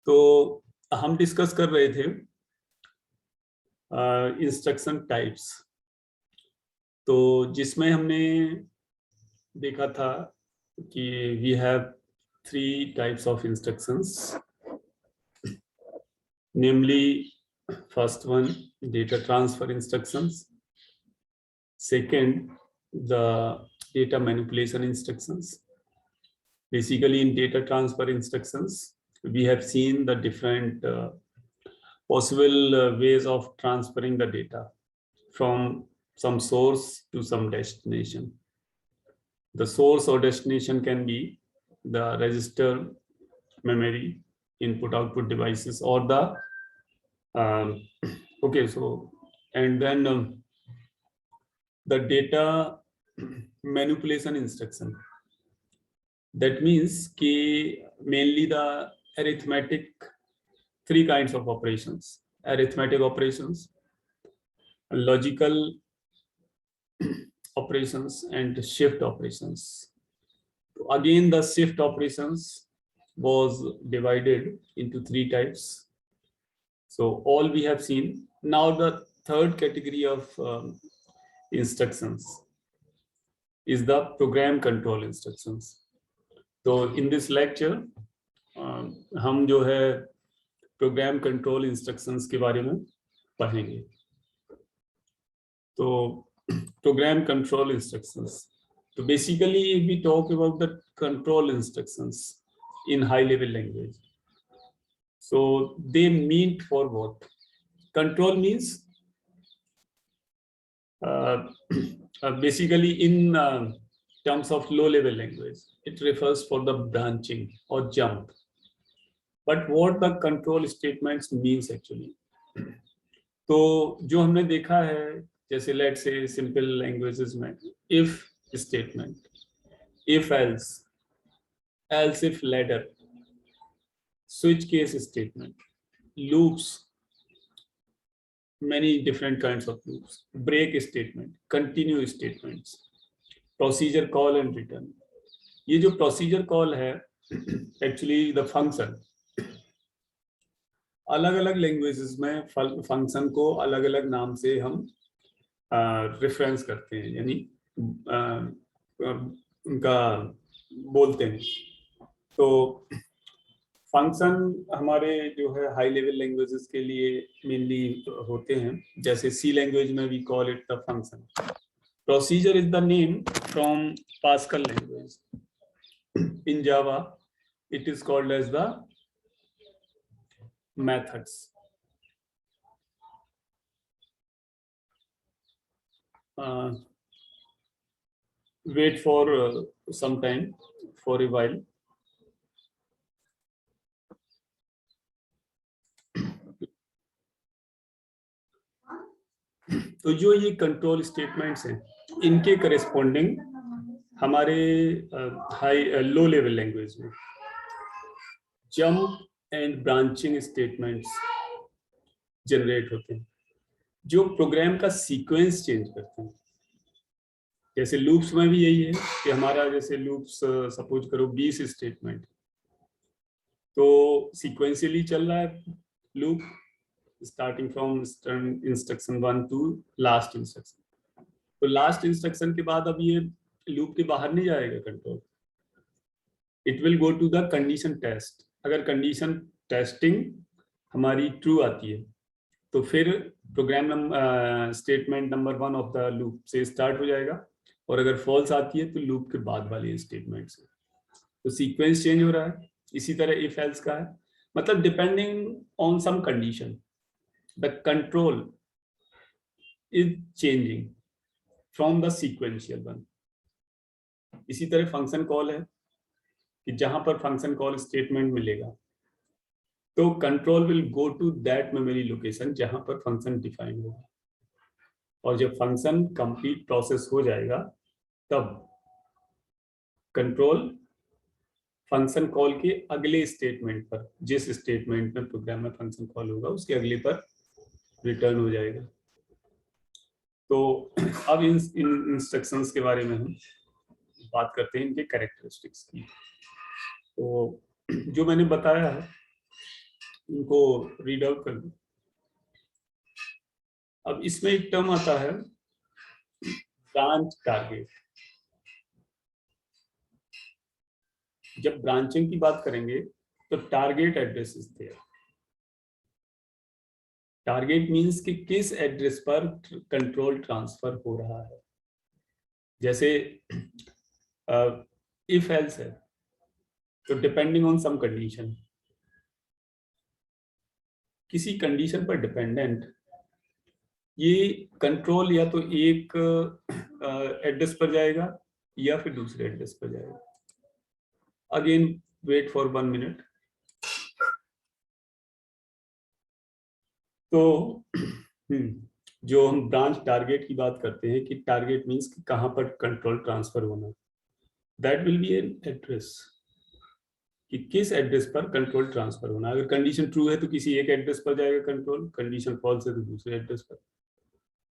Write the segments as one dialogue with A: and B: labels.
A: तो हम डिस्कस कर रहे थे इंस्ट्रक्शन टाइप्स। तो जिसमें हमने देखा था कि we have 3 types of instructions, namely first one data transfer instructions, second the data manipulation instructions. Basically, in data transfer instructions, we have seen the different possible ways of transferring the data from some source to some destination. The source or destination can be the register, memory, input-output devices, or the okay. So, and then the data manipulation instruction. That means कि mainly the arithmetic, 3 kinds of operations: arithmetic operations, logical operations, and shift operations. Again, the shift operations was divided into 3 types. So all we have seen. Now the third category of instructions is the program control instructions. तो in this lecture हम जो है programme control instructions के बारे में पढ़ेंगे. तो program control instructions, तो basically we talk about the control instructions in high level language. So they mean for what? Control means basically in terms of low level language, it refers for the branching or jump. But what the control statements means actually? तो जो हमने देखा है, जैसे let's say simple languages में if statement, if else, else if ladder, switch case statement, loops, many different kinds of loops, break statement, continue statements, procedure call and return. ये जो procedure call है एक्चुअली द फंक्शन, अलग अलग languages में function को अलग अलग नाम से हम रेफरेंस करते हैं, यानी उनका बोलते हैं. तो फंक्शन हमारे जो है हाई लेवल लैंग्वेजेस के लिए मेनली होते हैं. जैसे सी लैंग्वेज में we call it the function. Procedure is the name from Pascal language. In Java, it is called as the methods. Wait for some time, for a while. तो जो ये control statements हैं, इनके corresponding हमारे high low level language में jump and branching statements generate होते हैं, जो प्रोग्राम का सीक्वेंस चेंज करते हैं. जैसे लूप्स में भी यही है कि हमारा जैसे लूप्स सपोज करो 20 स्टेटमेंट, तो सीक्वेंशियली चल रहा है loop, starting from instruction 1 to last instruction. तो लास्ट इंस्ट्रक्शन के बाद अब ये लूप के बाहर नहीं जाएगा control. It will go to the condition test. अगर कंडीशन टेस्टिंग हमारी ट्रू आती है तो फिर program statement number 1 of the loop से स्टार्ट हो जाएगा, और अगर फॉल्स आती है तो लूप के बाद वाले स्टेटमेंट से. तो सीक्वेंस चेंज हो रहा है. इसी तरह इफ एल्स का है, मतलब depending on some condition the control is changing from the sequential one. इसी तरह फंक्शन कॉल है कि जहां पर फंक्शन कॉल स्टेटमेंट मिलेगा तो control will go to that memory location जहां पर फंक्शन डिफाइन होगा, और जब फंक्शन कंप्लीट प्रोसेस हो जाएगा तब कंट्रोल फंक्शन कॉल के अगले स्टेटमेंट पर, जिस स्टेटमेंट में प्रोग्राम में फंक्शन कॉल होगा उसके अगले पर रिटर्न हो जाएगा. तो अब इन इंस्ट्रक्शंस के बारे में हम बात करते हैं, इनके कैरेक्टरिस्टिक्स की. तो जो मैंने बताया है इनको रीड आउट कर लो। अब इसमें एक टर्म आता है ब्रांच टारगेट। जब ब्रांचिंग की बात करेंगे तो target address is there. Target means कि किस एड्रेस पर कंट्रोल ट्रांसफर हो रहा है। जैसे इफ एल्स है तो डिपेंडिंग ऑन सम कंडीशन, किसी कंडीशन पर डिपेंडेंट ये कंट्रोल या तो एक एड्रेस पर जाएगा या फिर दूसरे एड्रेस पर जाएगा। Again wait for 1 minute. तो जो हम ब्रांच टारगेट की बात करते हैं कि टारगेट मींस कि कहां पर कंट्रोल ट्रांसफर होना, that will be an address, कि किस एड्रेस पर कंट्रोल ट्रांसफर होना। अगर कंडीशन ट्रू है तो किसी एक एड्रेस पर जाएगा कंट्रोल, कंडीशन फॉल्स है तो दूसरे एड्रेस पर,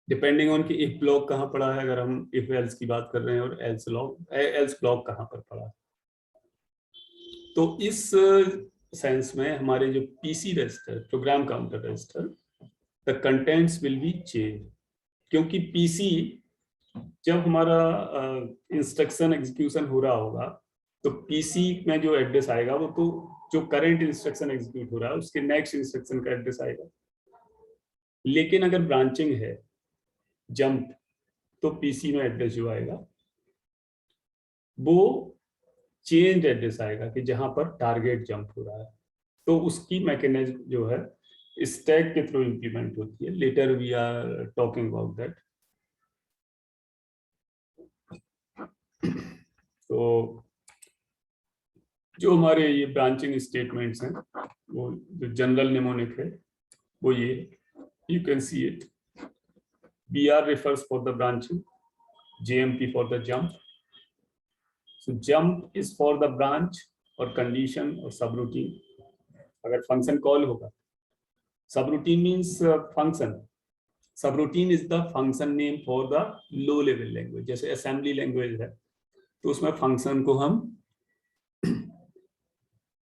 A: डिपेंडिंग ऑन कि इफ ब्लॉक कहाँ पड़ा है, अगर हम इफ एल्स की बात कर रहे हैं, और एल्स ब्लॉक कहाँ पर पड़ा है। तो इस सेंस में हमारे जो PC register, program counter register, the contents will be change. क्योंकि पीसी जब हमारा इंस्ट्रक्शन एग्जीक्यूशन हो रहा होगा तो पीसी में जो एड्रेस आएगा वो तो जो करंट इंस्ट्रक्शन एग्जीक्यूट हो रहा है उसके नेक्स्ट इंस्ट्रक्शन का एड्रेस आएगा। लेकिन अगर ब्रांचिंग है, जंप, तो पीसी में एड्रेस जो आएगा वो चेंज एड्रेस आएगा कि जहां पर टारगेट जंप हो रहा है। तो उसकी मैकेनिज्म जो है स्टैक के थ्रू इंप्लीमेंट होती है। Later we are talking about that. तो जो हमारे ये ब्रांचिंग स्टेटमेंट्स हैं वो जो जनरल निमोनिक है वो ये, you can see it. BR refers for the branching, JMP for the jump. So jump is for the branch और condition और subroutine। अगर function call होगा, subroutine means function, subroutine is the function name for the low level language। जैसे assembly language है तो उसमें function को हम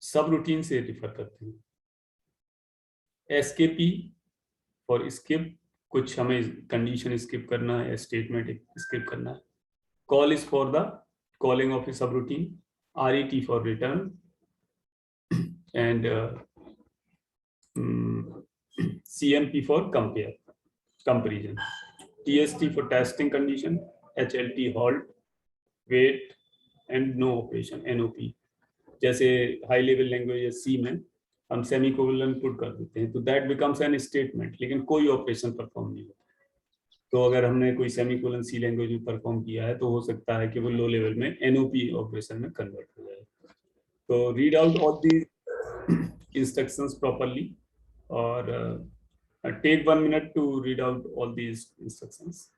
A: subroutine से refer करते हैं। SKP for skip, कुछ हमें कंडीशन स्किप करना है, स्टेटमेंट स्किप करना है। Call is for the calling of a subroutine, RET for return, and CMP for compare, comparison, TST for testing condition, HLT halt, wait and no operation, NOP। जैसे high level language C में हम semicolon put कर देते हैं तो that becomes an statement, लेकिन कोई operation perform नहीं होता। तो अगर हमने कोई सेमीकोलन सी लैंग्वेज में परफॉर्म किया है तो हो सकता है कि वो लो लेवल में एनओपी ऑपरेशन में कन्वर्ट हो जाए। तो read out all the instructions properly और take 1 minute to read out all these instructions.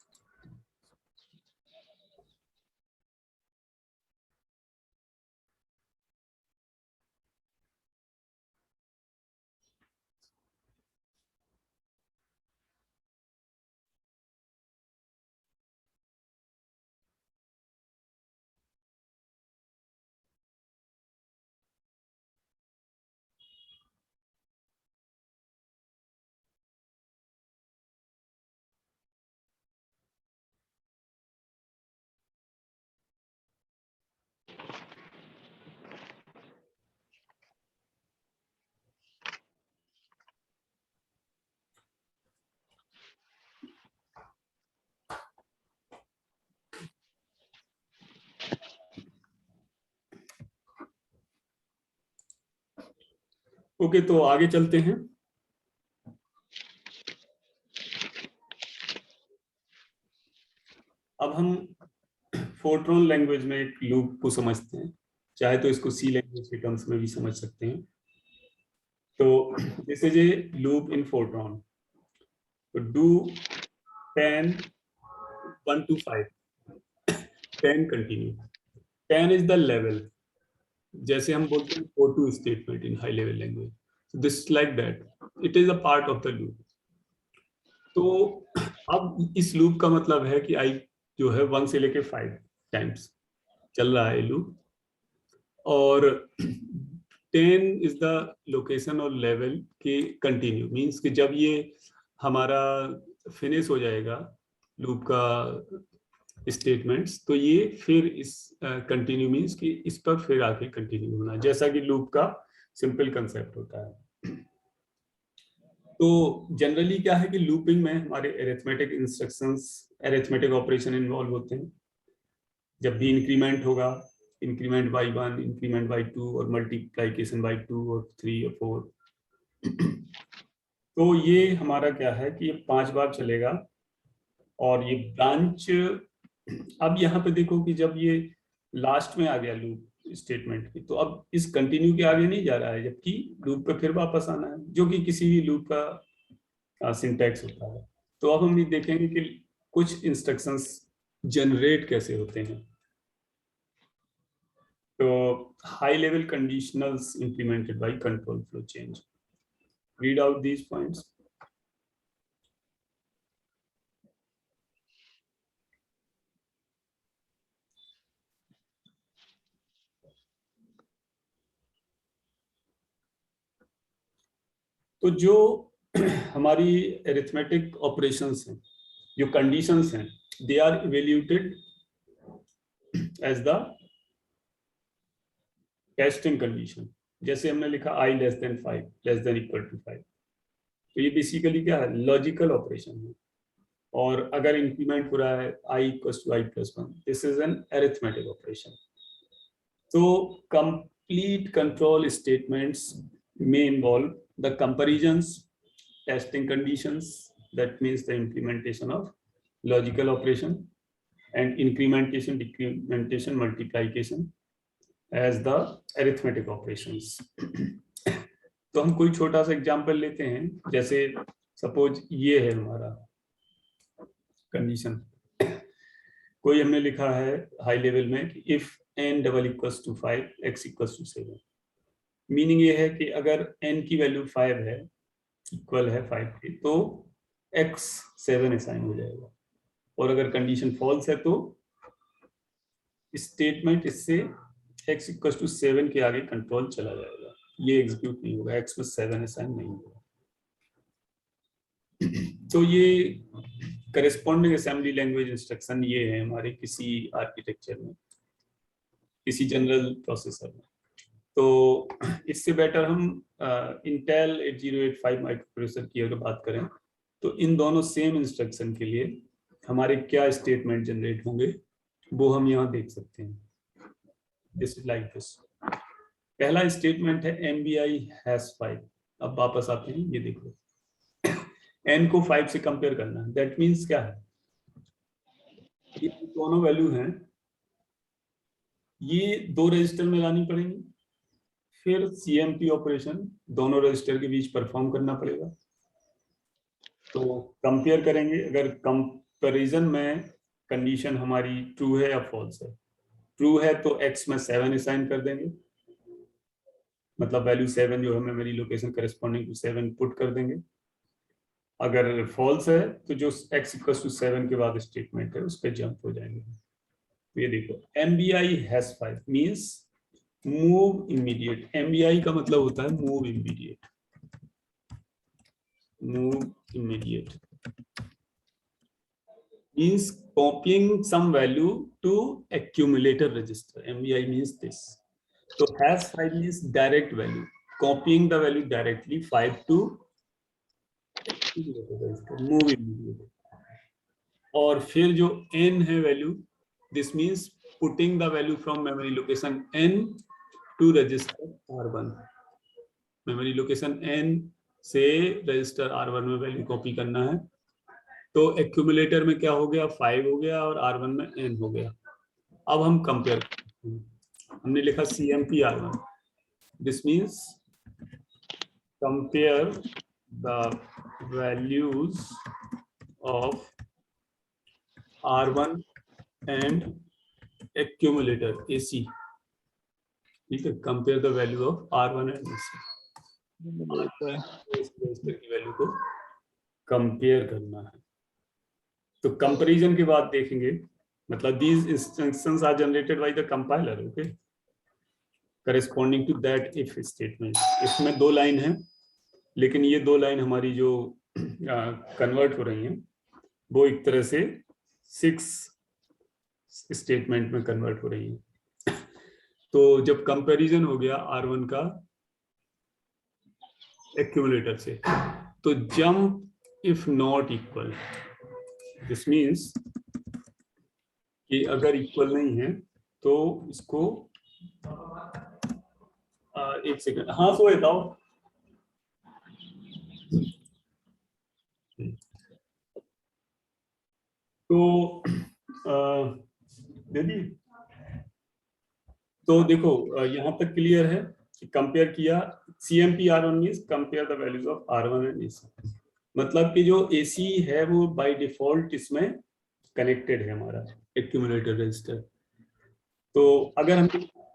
A: Okay, तो आगे चलते हैं। अब हम फोर्ट्रॉन लैंग्वेज में एक लूप को समझते हैं, चाहे तो इसको सी लैंग्वेज के टर्म्स में भी समझ सकते हैं। तो this is a loop in Fortran. तो do 10 1 to 5, 10 continue. 10 is the level, जैसे हम बोलते हैं go to statement in high level language, this like that, it is a part of the loop. तो अब इस लूप का मतलब है कि आई जो है 1 से लेके 5 टाइम्स चल रहा है लूप, और 10 इज द लोकेशन और लेवल के कंटिन्यू, मीन्स कि जब ये हमारा फिनिश हो जाएगा लूप का स्टेटमेंट्स, तो ये फिर इस कंटिन्यू मीन्स कि इस पर फिर आके कंटिन्यू होना, जैसा कि लूप का सिंपल कंसेप्ट होता है। तो जनरली क्या है कि लूपिंग में हमारे arithmetic instructions, arithmetic operation involve होते हैं। जब भी इंक्रीमेंट होगा, इंक्रीमेंट बाई 1, इंक्रीमेंट बाई 2 और मल्टीप्लाइकेशन बाई 2 और 3 और 4, तो ये हमारा क्या है कि ये 5 बार चलेगा। और ये ब्रांच, अब यहाँ पे देखो कि जब ये लास्ट में आ गया लूप स्टेटमेंट की, तो अब इस कंटिन्यू के आगे नहीं जा रहा है, जबकि लूप पे फिर वापस आना है, जो कि किसी भी लूप का सिंटैक्स होता है। तो अब हम ये देखेंगे कि कुछ इंस्ट्रक्शंस जनरेट कैसे होते हैं। तो high level conditionals implemented by control flow change. Read out these points. तो जो हमारी अरिथमेटिक ऑपरेशंस हैं, जो कंडीशंस हैं, they are evaluated as the testing condition. जैसे हमने लिखा i less than 5, less than equal to 5, तो ये बेसिकली क्या है, लॉजिकल ऑपरेशन है। और अगर इंक्रीमेंट हो रहा है i equal to i plus 1, this is an arithmetic operation. तो complete control statements may involve the comparisons, testing conditions, that means the implementation of logical operation, and incrementation, decrementation, multiplication as the arithmetic operations. तो हम कोई छोटा सा example लेते हैं, जैसे suppose ये है हमारा कंडीशन, कोई हमने लिखा है हाई लेवल में कि if n double equals to 5, x equals to 7। Meaning ये है कि अगर n की वैल्यू 5 है, इक्वल है 5 की, तो x 7 असाइन हो जाएगा। और अगर कंडीशन फॉल्स है तो स्टेटमेंट इससे x इक्वल्स टू 7 के आगे कंट्रोल चला जाएगा, ये एग्जीक्यूट नहीं होगा, x में 7 असाइन नहीं होगा। तो ये करेस्पॉन्डिंग असेंबली लैंग्वेज इंस्ट्रक्शन ये है हमारे किसी आर्किटेक्चर में, किसी जनरल प्रोसेसर में। तो इससे बेटर हम इंटेल 8085 माइक्रोप्रोसेसर की अगर बात करें, तो इन दोनों सेम इंस्ट्रक्शन के लिए हमारे क्या स्टेटमेंट जनरेट होंगे वो हम यहाँ देख सकते हैं। This is like this. पहला स्टेटमेंट है MBI #5। अब वापस आते हैं, ये देखो n को 5 से कंपेयर करना है। दैट मीन्स क्या है, ये दोनों वैल्यू हैं, ये 2 रजिस्टर में लानी पड़ेंगी, फिर CMP ऑपरेशन दोनों रजिस्टर के बीच परफॉर्म करना पड़ेगा। तो कंपेयर करेंगे, अगर कंपैरिजन में कंडीशन हमारी ट्रू है या फॉल्स है। ट्रू है तो x में 7 असाइन कर देंगे, मतलब वैल्यू 7 जो है memory location corresponding to 7 put कर देंगे। अगर फॉल्स है तो जो x इक्वल टू 7 के बाद स्टेटमेंट है उस पर जंप हो जाएंगे। तो ये देखो MBI #5 means move immediate. MBI का मतलब होता है move immediate, move immediate means copying some value to accumulator register. MBI means this. So #5 means direct value, copying the value directly 5 to move immediate. और फिर जो n है value, this means putting the value from memory location n to register R1. memory location n से register R1 में value copy करना है। तो accumulator में क्या हो गया, 5 हो गया और R1 में n हो गया। अब हम कंपेयर करते हैं, हमने लिखा CMP R1, this means compare the values of R1 and accumulator AC। ठीक है, compare the value of R1 and AC, register की वैल्यू को कंपेयर करना है। तो कंपैरिजन के बाद देखेंगे, मतलब these instructions are generated by the compiler, okay? Corresponding to that if statement. इसमें 2 लाइन है, लेकिन ये 2 लाइन हमारी जो कन्वर्ट हो रही हैं वो एक तरह से 6 स्टेटमेंट में कन्वर्ट हो रही हैं। तो जब कंपैरिजन हो गया R1 का एक्यूमुलेटर से, तो jump if not equal, this means कि अगर इक्वल नहीं है तो इसको एक सेकंड, हाँ सो बताओ। तो दीदी, तो देखो यहाँ तक क्लियर है कि कंपेयर किया, CMP R1 means compare the values of R1 and AC। मतलब कि जो AC है वो बाय डिफॉल्ट इसमें कनेक्टेड है हमारा एक्यूमुलेटर रजिस्टर। तो अगर हम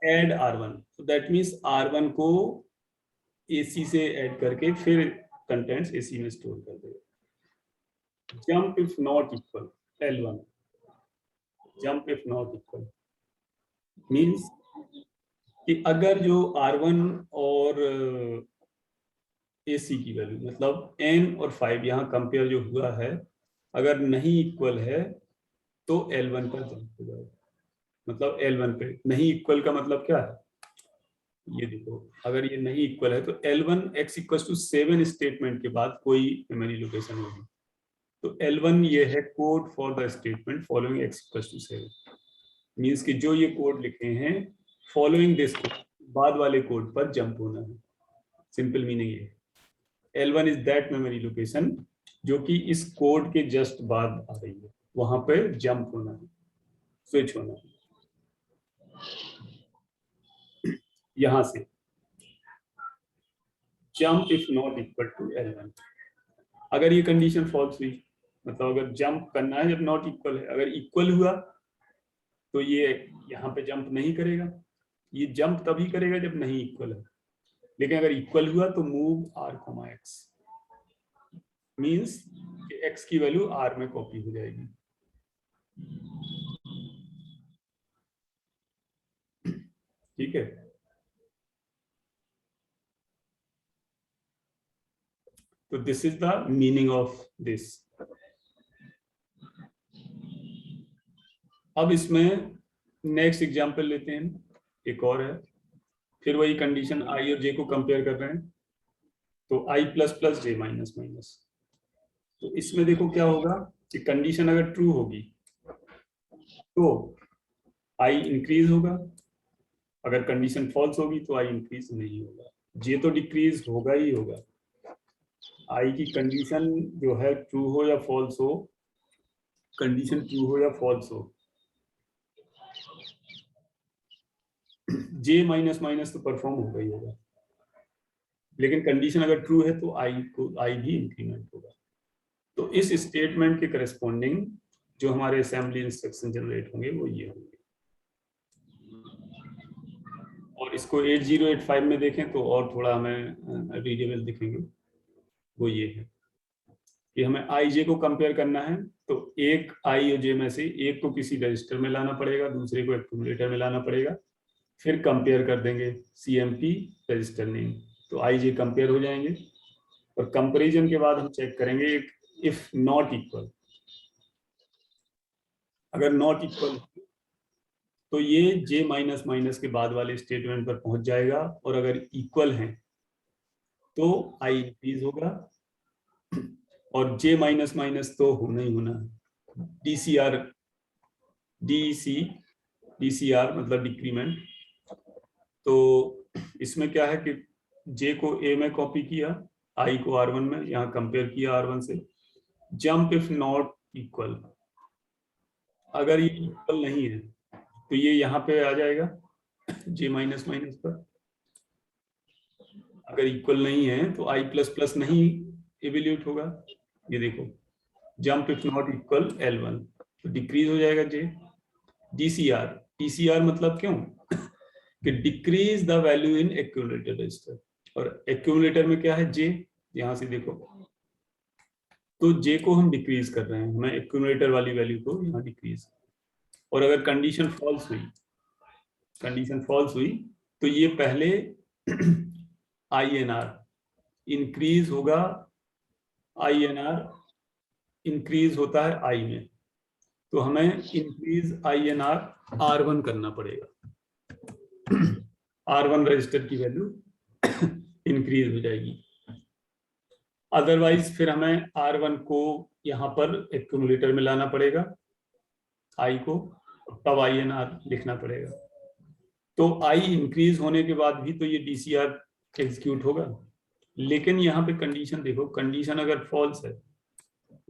A: ऐड R1, तो दैट मींस R1 को AC से ऐड करके फिर कंटेंट्स AC में स्टोर कर देगा। Jump if not equal L1, jump if not equal means कि अगर जो R1 और AC की वैल्यू, मतलब N और 5 यहाँ कंपेयर जो हुआ है, अगर नहीं इक्वल है तो L1 पर जंप हो जाएगा। मतलब L1 पे नहीं इक्वल का मतलब क्या है, ये देखो, अगर ये नहीं इक्वल है तो L1 x = 7 स्टेटमेंट के बाद कोई मेमोरी लोकेशन होगी। तो L1 ये है code for the statement following x = 7, means कि जो ये कोड लिखे हैं फॉलोइंग दिस बाद वाले कोड पर जंप होना है। सिंपल मीनिंग ये, L1 is that memory location जो कि इस कोड के जस्ट बाद आ रही है, वहां पे जंप होना है, स्विच होना है यहां से। Jump if not equal to L1, अगर ये कंडीशन फॉल्स हुई, मतलब अगर जंप करना है जब नॉट इक्वल है, अगर इक्वल हुआ तो ये यहाँ पे जंप नहीं करेगा, ये जंप तभी करेगा जब नहीं इक्वल है। लेकिन अगर इक्वल हुआ तो मूव R, मींस कि x की वैल्यू R में कॉपी हो जाएगी। ठीक है, तो this is the meaning of this. अब इसमें नेक्स्ट एग्जांपल लेते हैं, एक और है, फिर वही कंडीशन I और J को कंपेयर कर रहे हैं। तो I ++ J-, तो इसमें देखो क्या होगा कि कंडीशन अगर ट्रू होगी तो I इंक्रीज होगा, अगर कंडीशन फॉल्स होगी तो I इंक्रीज नहीं होगा, J तो डिक्रीज होगा ही होगा। I की कंडीशन जो है ट्रू हो या फॉल्स हो, कंडीशन ट्रू हो या फॉल्स हो, J- तो परफॉर्म होगा ही होगा। लेकिन कंडीशन अगर ट्रू है तो I भी इंक्रीमेंट होगा। तो इस स्टेटमेंट के करस्पॉन्डिंग जो हमारे असेंबली इंस्ट्रक्शन जनरेट होंगे वो ये होंगे। और इसको 8085 में देखें तो और थोड़ा हमें रीडेबल दिखेंगे, वो ये है कि हमें I J को कंपेयर करना है, तो एक I और J में से एक को किसी रजिस्टर में लाना पड़ेगा, दूसरे को एक्यूमुलेटर में लाना पड़ेगा, फिर कंपेयर कर देंगे CMP रजिस्टर नेम, तो I J कंपेयर हो जाएंगे। और कंपैरिजन के बाद हम चेक करेंगे इफ नॉट इक्वल, अगर नॉट इक्वल तो ये J- के बाद वाले स्टेटमेंट पर पहुंच जाएगा, और अगर इक्वल है तो I इंक्रीज होगा, और J- तो होना ही होना है, DCR मतलब डिक्रीमेंट। तो इसमें क्या है कि J को A में कॉपी किया, I को R1 में, यहाँ कंपेयर किया R1 से। जंप इफ नॉट इक्वल, अगर ये इक्वल नहीं है तो ये यहाँ पे आ जाएगा J- पर, अगर इक्वल नहीं है तो I++ नहीं इवेल्यूट होगा। ये देखो, jump if not equal L1, तो डिक्रीज हो जाएगा J। DCR मतलब क्यों कि decrease the value in accumulator register, और एक्यूमुलेटर में क्या है J, यहां से देखो, तो J को हम डिक्रीज कर रहे हैं, हमें एक्यूमुलेटर वाली वैल्यू को यहाँ डिक्रीज। और अगर कंडीशन फॉल्स हुई तो ये पहले INR इंक्रीज होगा, INR इंक्रीज होता है I में, तो हमें इंक्रीज INR R1 करना पड़ेगा। R1 रजिस्टर की वैल्यू इंक्रीज हो जाएगी। अदरवाइज फिर हमें R1 को यहाँ पर एक्यूमुलेटर में लाना पड़ेगा, I को, तब INR लिखना पड़ेगा। तो I इंक्रीज होने के बाद भी तो ये DCR एग्जीक्यूट होगा, लेकिन यहाँ पे कंडीशन देखो, कंडीशन अगर फॉल्स है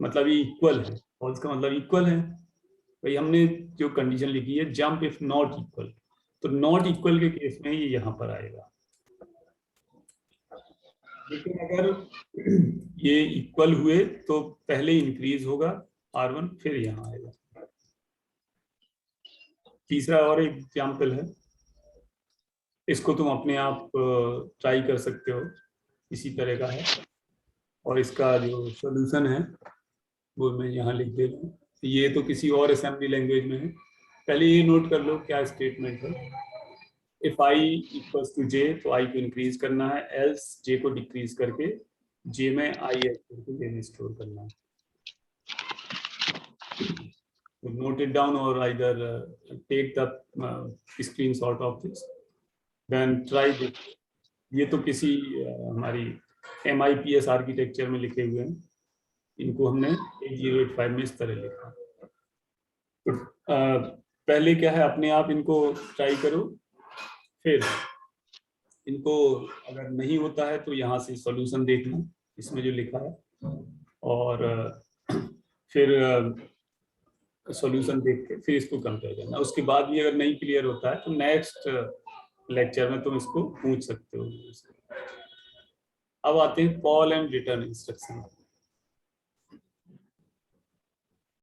A: मतलब ये इक्वल है, फॉल्स का मतलब इक्वल है। भाई हमने जो कंडीशन लिखी है जंप इफ नॉट इक्वल, तो नॉट इक्वल के केस में ये यहाँ पर आएगा। लेकिन अगर ये इक्वल हुए तो पहले इंक्रीज होगा R1 फिर यहाँ आएगा। तीसरा और एक एग्जाम्पल है, इसको तुम अपने आप ट्राई कर सकते हो, इसी तरह का है, और इसका जो सॉल्यूशन है वो मैं यहाँ लिख दे रहा हूँ। ये तो किसी और असेंबली लैंग्वेज में है, पहले ये नोट कर लो क्या स्टेटमेंट है। If I equals to J तो I को इंक्रीज करना है, एल्स J को डिक्रीज करके J में I करके J में स्टोर करना है। नोट इट डाउन और either take the screenshot of this, then try this. ये तो किसी हमारी MIPS आर्किटेक्चर में लिखे हुए हैं, इनको हमने 8085 में इस तरह लिखा। तो पहले क्या है, अपने आप इनको ट्राई करो, फिर इनको अगर नहीं होता है तो यहाँ से सॉल्यूशन देखना इसमें जो लिखा है, और फिर सॉल्यूशन देख के फिर इसको कंपेयर करना। उसके बाद भी अगर नहीं क्लियर होता है तो नेक्स्ट लेक्चर में तुम इसको पूछ सकते हो। अब आते हैं कॉल एंड रिटर्न इंस्ट्रक्शन।